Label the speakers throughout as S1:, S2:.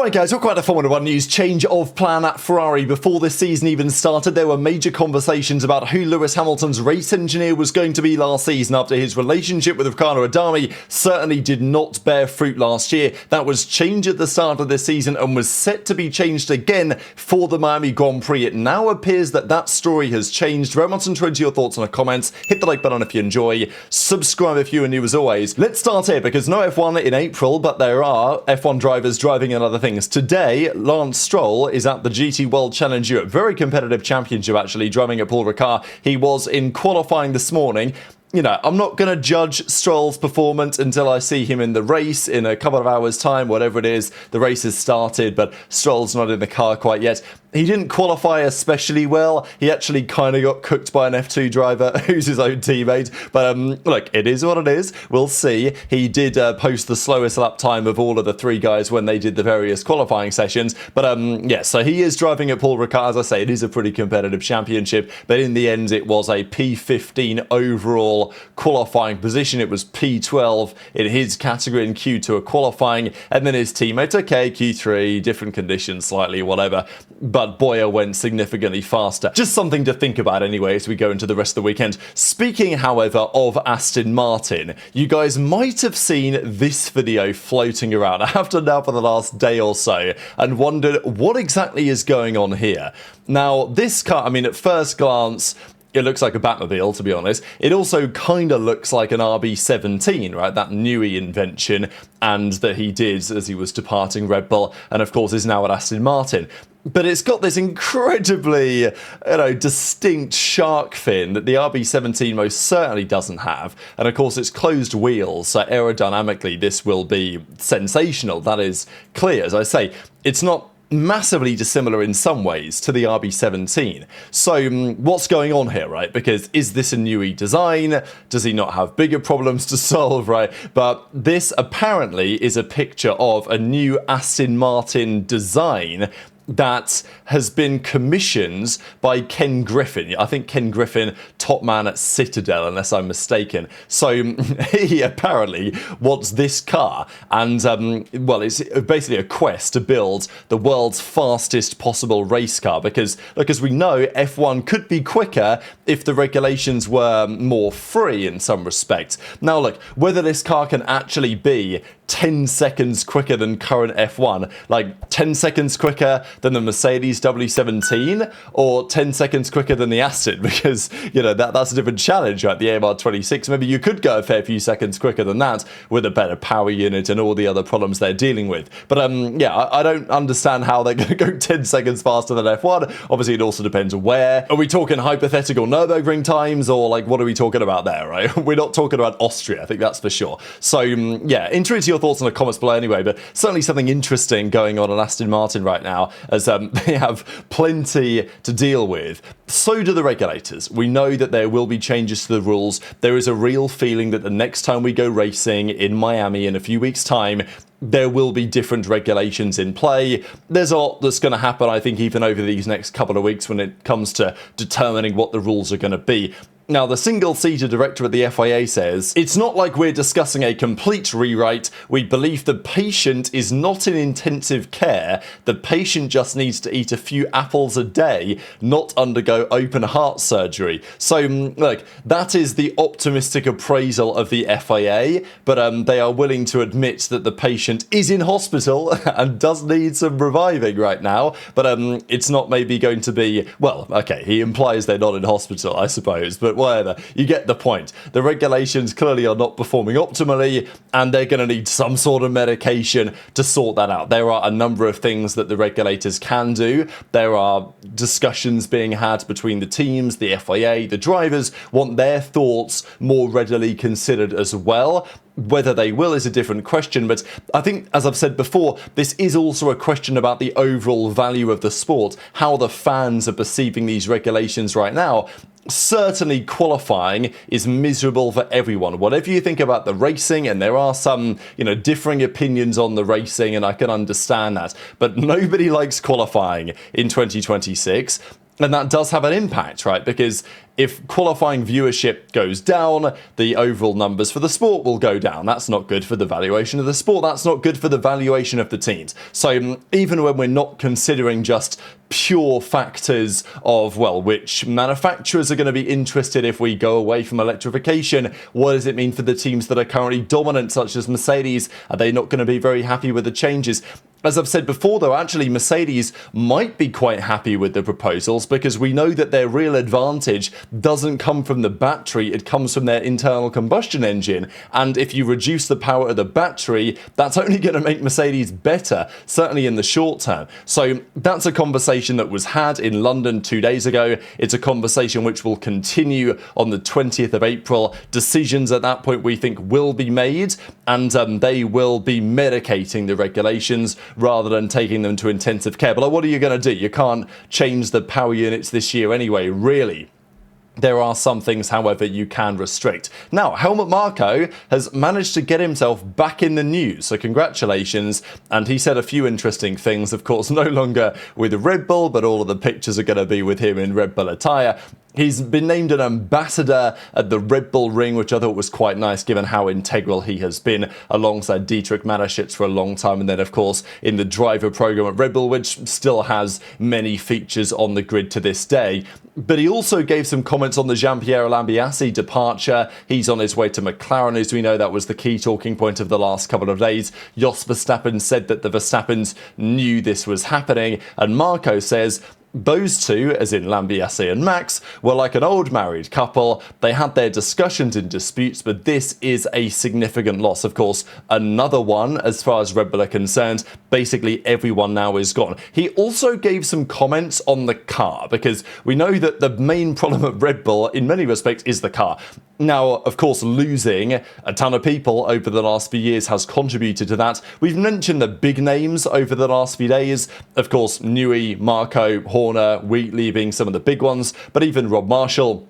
S1: Alright guys, we're quite a Formula 1 news. Change of plan at Ferrari. Before this season even started, there were major conversations about who Lewis Hamilton's race engineer was going to be last season after his relationship with Ricardo certainly did not bear fruit last year. That was changed at the start of this season and was set to be changed again for the Miami Grand Prix. It now appears that that story has changed. Very much into your thoughts in the comments. Hit the like button if you enjoy. Subscribe if you are new as always. Let's start here because no F1 in April, but there are F1 drivers driving in other things. Today, Lance Stroll is at the GT World Challenge Europe. Very competitive championship, actually, driving at Paul Ricard. He was in qualifying this morning. You know, I'm not going to judge Stroll's performance until I see him in the race in a couple of hours' time, whatever it is. The race has started, but Stroll's not in the car quite yet. He didn't qualify especially well. He actually kind of got cooked by an F2 driver who's his own teammate. But look, it is what it is. We'll see. He did post the slowest lap time of all of the three guys when they did the various qualifying sessions. But yeah, so he is driving at Paul Ricard. As I say, it is a pretty competitive championship. But in the end, it was a P15 overall qualifying position. It was P12 in his category in Q2 qualifying. And then his teammate, okay, Q3, different conditions slightly, whatever. But Boyer went significantly faster. Just something to think about anyway as we go into the rest of the weekend. Speaking, however, of Aston Martin, you guys might have seen this video floating around. I have done now for the last day or so and wondered what exactly is going on here. Now, this car, I mean, at first glance, it looks like a Batmobile, to be honest. It also kind of looks like an RB17, right? That Newey invention, and that he did as he was departing Red Bull, and of course is now at Aston Martin. But it's got this incredibly, distinct shark fin that the RB17 most certainly doesn't have. And of course, it's closed wheels, so aerodynamically this will be sensational. That is clear. As I say, it's not massively dissimilar in some ways to the RB17. So what's going on here, right? Because is this a Newey design? Does he not have bigger problems to solve, right? But this apparently is a picture of a new Aston Martin design that has been commissioned by Ken Griffin. I think Ken Griffin, top man at Citadel, unless I'm mistaken. So he apparently wants this car, and well, it's basically a quest to build the world's fastest possible race car, because look, as we know, F1 could be quicker if the regulations were more free in some respects. Now look, whether this car can actually be 10 seconds quicker than current F1, like 10 seconds quicker than the Mercedes W17 or 10 seconds quicker than the Aston, because that's a different challenge, right? The AMR 26, maybe you could go a fair few seconds quicker than that with a better power unit and all the other problems they're dealing with. But yeah, I don't understand how they're going to go 10 seconds faster than F1. Obviously, it also depends where. Are we talking hypothetical Nürburgring times, or like what are we talking about there, right? We're not talking about Austria, I think that's for sure. So yeah, intrigued your thoughts in the comments below anyway, but certainly something interesting going on at Aston Martin right now, as they have plenty to deal with. So do the regulators. We know that there will be changes to the rules. There is a real feeling that the next time we go racing in Miami in a few weeks' time, there will be different regulations in play. There's a lot that's going to happen, I think, even over these next couple of weeks when it comes to determining what the rules are going to be. Now, the single-seater director at the FIA says, "It's not like we're discussing a complete rewrite. We believe the patient is not in intensive care. The patient just needs to eat a few apples a day, not undergo open heart surgery." So, look, that is the optimistic appraisal of the FIA, but they are willing to admit that the patient is in hospital and does need some reviving right now, but it's not maybe going to be, well, okay, he implies they're not in hospital, I suppose, but whatever, you get the point. The regulations clearly are not performing optimally, and they're going to need some sort of medication to sort that out. There are a number of things that the regulators can do. There are discussions being had between the teams, the FIA, the drivers want their thoughts more readily considered as well. Whether they will is a different question, but I think, as I've said before, this is also a question about the overall value of the sport, how the fans are perceiving these regulations right now. Certainly qualifying is miserable for everyone. Whatever you think about the racing, and there are some, differing opinions on the racing, and I can understand that, but nobody likes qualifying in 2026. And that does have an impact, right? Because if qualifying viewership goes down, the overall numbers for the sport will go down. That's not good for the valuation of the sport. That's not good for the valuation of the teams. So even when we're not considering just pure factors of, well, which manufacturers are going to be interested if we go away from electrification, what does it mean for the teams that are currently dominant, such as Mercedes? Are they not going to be very happy with the changes? As I've said before, though, actually Mercedes might be quite happy with the proposals, because we know that their real advantage doesn't come from the battery, it comes from their internal combustion engine. And if you reduce the power of the battery, that's only going to make Mercedes better, certainly in the short term. So that's a conversation that was had in London 2 days ago. It's a conversation which will continue on the 20th of April. Decisions at that point we think will be made, and they will be medicating the regulations rather than taking them to intensive care. But what are you going to do? You can't change the power units this year anyway, really. There are some things, however, you can restrict. Now, Helmut Marko has managed to get himself back in the news, so congratulations. And he said a few interesting things, of course, no longer with Red Bull, but all of the pictures are going to be with him in Red Bull attire. He's been named an ambassador at the Red Bull Ring, which I thought was quite nice given how integral he has been alongside Dietrich Mateschitz for a long time. And then, of course, in the driver program at Red Bull, which still has many features on the grid to this day. But he also gave some comments on the Jean-Pierre Lambiase departure. He's on his way to McLaren, as we know. That was the key talking point of the last couple of days. Jos Verstappen said that the Verstappens knew this was happening. And Marko says those two, as in Lambiase and Max, were like an old married couple. They had their discussions and disputes, but this is a significant loss. Of course, another one as far as Red Bull are concerned. Basically, everyone now is gone. He also gave some comments on the car, because we know that the main problem at Red Bull, in many respects, is the car. Now, of course, losing a ton of people over the last few years has contributed to that. We've mentioned the big names over the last few days. Of course, Newey, Marko, Horner, Wheatley being some of the big ones, but even Rob Marshall,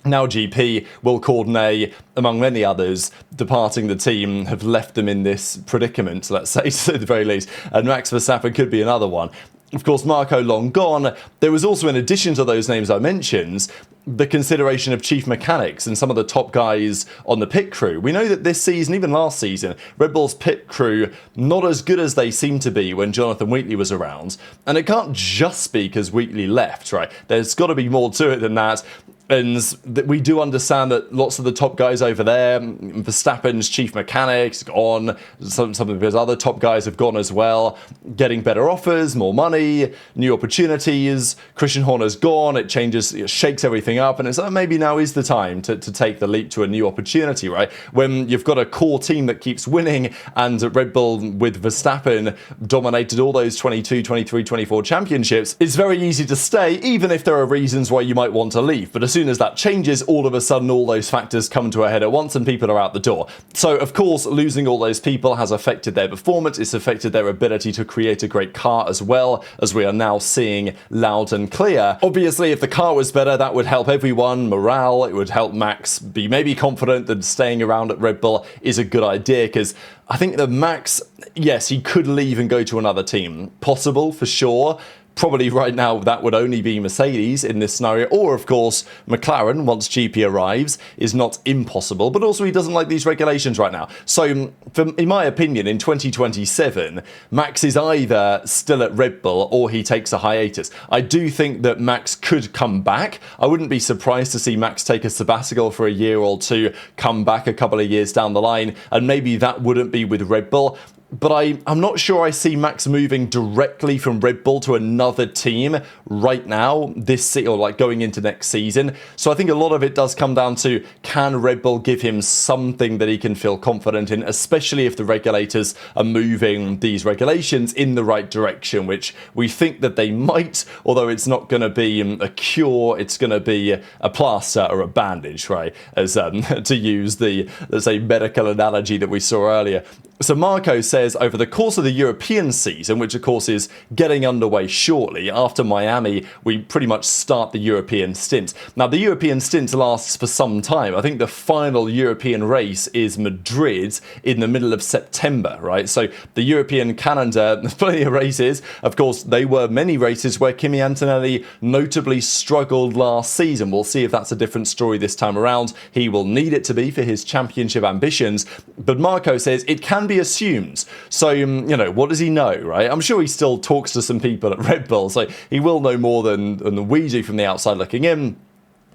S1: now GP, Will Courtenay, among many others, departing the team, have left them in this predicament, let's say, to the very least. And Max Verstappen could be another one. Of course, Marko long gone. There was also, in addition to those names I mentioned, the consideration of chief mechanics and some of the top guys on the pit crew. We know that this season, even last season, Red Bull's pit crew, not as good as they seemed to be when Jonathan Wheatley was around. And it can't just be because Wheatley left, right? There's got to be more to it than that. And we do understand that lots of the top guys over there, Verstappen's chief mechanics gone, some of his other top guys have gone as well, getting better offers, more money, new opportunities. Christian Horner's gone, it changes, it shakes everything up, and it's like, maybe now is the time to take the leap to a new opportunity, right? When you've got a core team that keeps winning, and Red Bull with Verstappen dominated all those 22, 23, 24 championships, it's very easy to stay, even if there are reasons why you might want to leave. But as soon as that changes, all of a sudden all those factors come to a head at once and people are out the door. So of course, losing all those people has affected their performance, it's affected their ability to create a great car as well, as we are now seeing loud and clear. Obviously, if the car was better, that would help everyone, morale, it would help Max be maybe confident that staying around at Red Bull is a good idea, because I think that Max, yes, he could leave and go to another team. Possible, for sure. Probably right now that would only be Mercedes in this scenario, or of course McLaren once GP arrives is not impossible, but also he doesn't like these regulations right now. So in my opinion, in 2027 Max is either still at Red Bull or he takes a hiatus. I do think that Max could come back. I wouldn't be surprised to see Max take a sabbatical for a year or two, come back a couple of years down the line, and maybe that wouldn't be with Red Bull. But I'm not sure I see Max moving directly from Red Bull to another team right now, or like going into next season. So I think a lot of it does come down to, can Red Bull give him something that he can feel confident in, especially if the regulators are moving these regulations in the right direction, which we think that they might, although it's not going to be a cure, it's going to be a plaster or a bandage, right? As to use the, let's say, medical analogy that we saw earlier. So Marko said says over the course of the European season, which of course is getting underway shortly, after Miami, we pretty much start the European stint. Now, the European stint lasts for some time. I think the final European race is Madrid in the middle of September, right? So the European calendar, there's plenty of races. Of course, they were many races where Kimi Antonelli notably struggled last season. We'll see if that's a different story this time around. He will need it to be for his championship ambitions. But Marko says it can be assumed. So, what does he know, right? I'm sure he still talks to some people at Red Bull, so he will know more than we do from the outside looking in.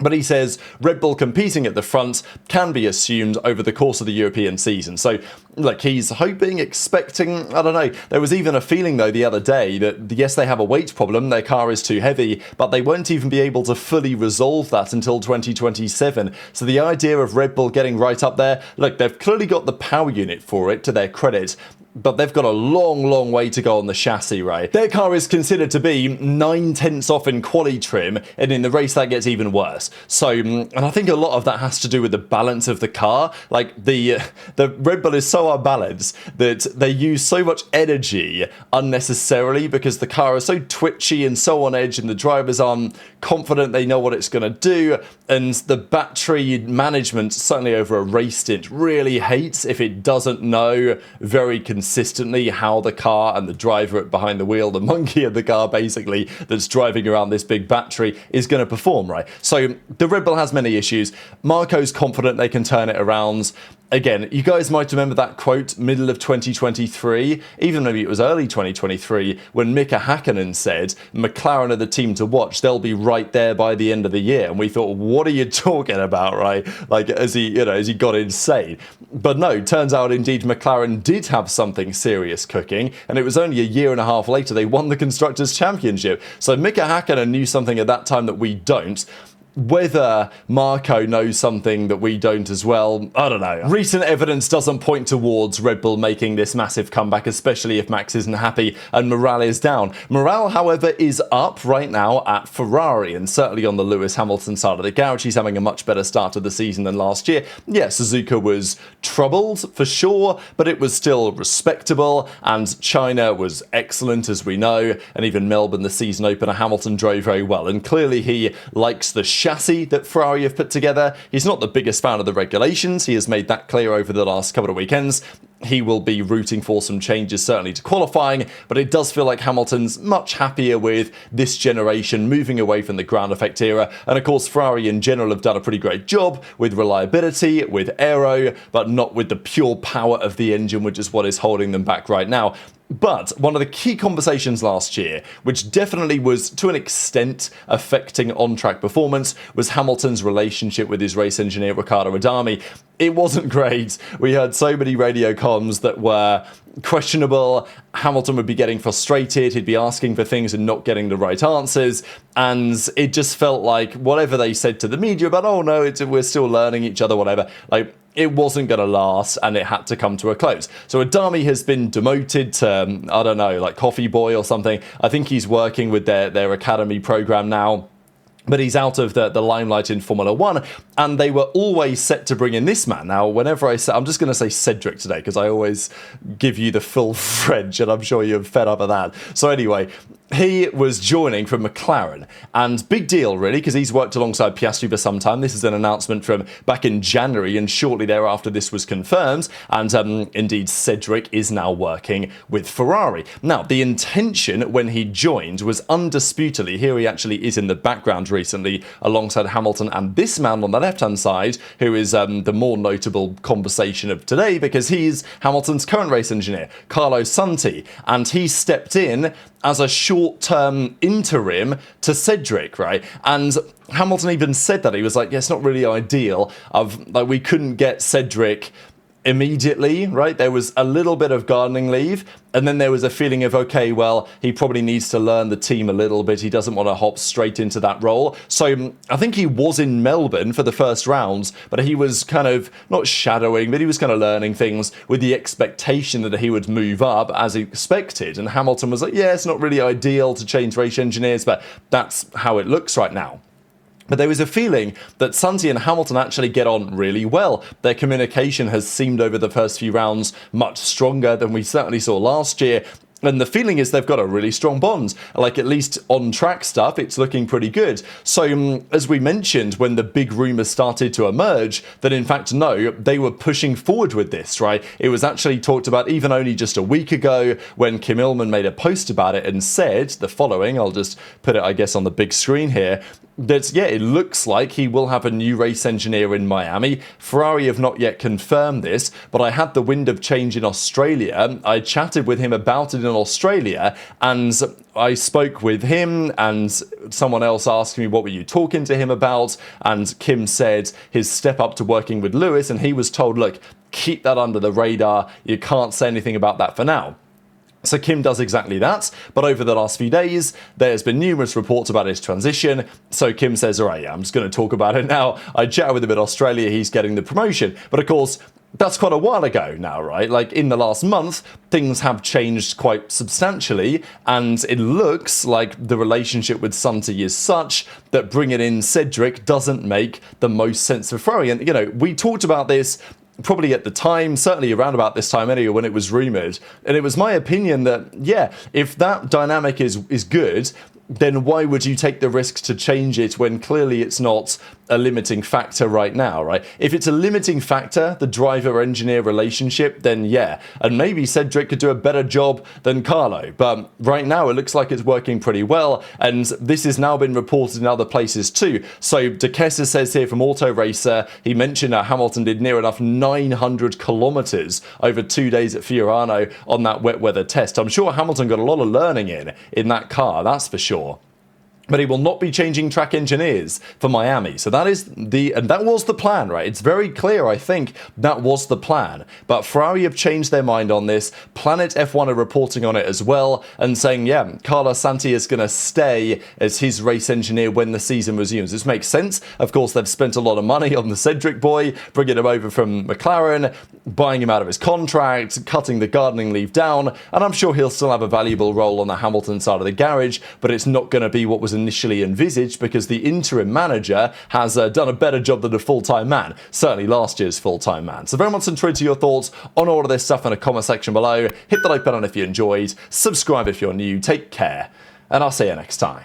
S1: But he says Red Bull competing at the front can be assumed over the course of the European season. So, look, he's hoping, expecting, I don't know. There was even a feeling, though, the other day that, yes, they have a weight problem, their car is too heavy, but they won't even be able to fully resolve that until 2027. So the idea of Red Bull getting right up there, look, they've clearly got the power unit for it, to their credit, but they've got a long way to go on the chassis, right? Their car is considered to be 9/10 off in quali trim, and in the race that gets even worse. So, and I think a lot of that has to do with the balance of the car. Like, the Red Bull is so unbalanced that they use so much energy unnecessarily because the car is so twitchy and so on edge, and the drivers aren't confident they know what it's going to do, and the battery management, certainly over a race stint, really hates if it doesn't know very consistently how the car and the driver behind the wheel, the monkey of the car basically, that's driving around this big battery, is going to perform, right? So the Red Bull has many issues. Marko's confident they can turn it around. Again, you guys might remember that quote, middle of 2023, even maybe it was early 2023, when Mika Hakkinen said, McLaren are the team to watch, they'll be right there by the end of the year. And we thought, what are you talking about, right? Like, as he got insane. But no, turns out indeed McLaren did have something serious cooking, and it was only a year and a half later they won the Constructors' Championship. So Mika Hakkinen knew something at that time that we don't. Whether Marko knows something that we don't as well, I don't know. Recent evidence doesn't point towards Red Bull making this massive comeback, especially if Max isn't happy and morale is down. Morale, however, is up right now at Ferrari, and certainly on the Lewis Hamilton side of the garage. He's having a much better start to the season than last year. Yeah, Suzuka was troubled for sure, but it was still respectable, and China was excellent, as we know, and even Melbourne, the season opener, Hamilton drove very well, and clearly he likes the chassis that Ferrari have put together. He's not the biggest fan of the regulations. He has made that clear over the last couple of weekends. He will be rooting for some changes, certainly to qualifying, but it does feel like Hamilton's much happier with this generation, moving away from the ground effect era. And of course, Ferrari in general have done a pretty great job with reliability, with aero, but not with the pure power of the engine, which is what is holding them back right now. But one of the key conversations last year, which definitely was to an extent affecting on-track performance, was Hamilton's relationship with his race engineer Riccardo Adami. It wasn't great. We heard so many radio comms that were questionable. Hamilton would be getting frustrated. He'd be asking for things and not getting the right answers. And it just felt like whatever they said to the media about, oh no, we're still learning each other, whatever, like, it wasn't going to last, and it had to come to a close. So Adami has been demoted to, I don't know, like coffee boy or something. I think he's working with their academy program now. But he's out of the limelight in Formula 1, and they were always set to bring in this man. Now, whenever I say, I'm just going to say Cedric today, because I always give you the full French, and I'm sure you're fed up of that. So anyway, he was joining from McLaren, and big deal really, because he's worked alongside Piastri for some time. This is an announcement from back in January, and shortly thereafter this was confirmed, and indeed Cedric is now working with Ferrari. Now, the intention when he joined was undisputedly, here he actually is in the background recently alongside Hamilton and this man on the left-hand side, who is the more notable conversation of today, because he's Hamilton's current race engineer, Carlo Santi, and he stepped in as a short-term interim to Cedric, right? And Hamilton even said that. He was like, yeah, it's not really ideal. We couldn't get Cedric immediately, right? There was a little bit of gardening leave, and then there was a feeling of, okay, well, he probably needs to learn the team a little bit. He doesn't want to hop straight into that role. So I think he was in Melbourne for the first rounds, but he was kind of not shadowing, but he was kind of learning things with the expectation that he would move up as expected. And Hamilton was like, yeah, it's not really ideal to change race engineers, but that's how it looks right now. But there was a feeling that Santi and Hamilton actually get on really well. Their communication has seemed over the first few rounds much stronger than we certainly saw last year. And the feeling is they've got a really strong bond. Like, at least on track stuff, it's looking pretty good. So, as we mentioned, when the big rumours started to emerge, that in fact, no, they were pushing forward with this, right? It was actually talked about even only just a week ago when Kim Illman made a post about it and said the following. I'll just put it, I guess, on the big screen here. That, yeah, it looks like he will have a new race engineer in Miami. Ferrari have not yet confirmed this, but I had the wind of change in Australia. I chatted with him about it in Australia, and I spoke with him, and someone else asked me, what were you talking to him about? And Kim said his step up to working with Lewis, and he was told, look, keep that under the radar. You can't say anything about that for now. So Kim does exactly that, but over the last few days, there's been numerous reports about his transition. So Kim says, all right, yeah, I'm just going to talk about it now. I chatted with him in Australia, he's getting the promotion. But of course, that's quite a while ago now, right? Like, in the last month, things have changed quite substantially, and it looks like the relationship with Santi is such that bringing in Cedric doesn't make the most sense for Ferrari. And, you know, we talked about this probably at the time, certainly around about this time anyway, when it was rumoured. And it was my opinion that, yeah, if that dynamic is good, then why would you take the risk to change it when clearly it's not a limiting factor right now, right? If it's a limiting factor, the driver-engineer relationship, then yeah. And maybe Cedric could do a better job than Carlo. But right now, it looks like it's working pretty well. And this has now been reported in other places too. So De Kester says here from Auto Racer, he mentioned that Hamilton did near enough 900 kilometres over 2 days at Fiorano on that wet weather test. I'm sure Hamilton got a lot of learning in that car, that's for sure. But he will not be changing track engineers for Miami. So that was the plan, right? It's very clear, I think, that was the plan. But Ferrari have changed their mind on this. Planet F1 are reporting on it as well and saying, yeah, Carlo Santi is going to stay as his race engineer when the season resumes. This makes sense. Of course, they've spent a lot of money on the Cedric boy, bringing him over from McLaren, buying him out of his contract, cutting the gardening leave down, and I'm sure he'll still have a valuable role on the Hamilton side of the garage, but it's not going to be what was initially envisaged because the interim manager has done a better job than a full-time man, certainly last year's full-time man. So very much intrigued to your thoughts on all of this stuff in the comment section below. Hit the like button if you enjoyed, subscribe if you're new, take care, and I'll see you next time.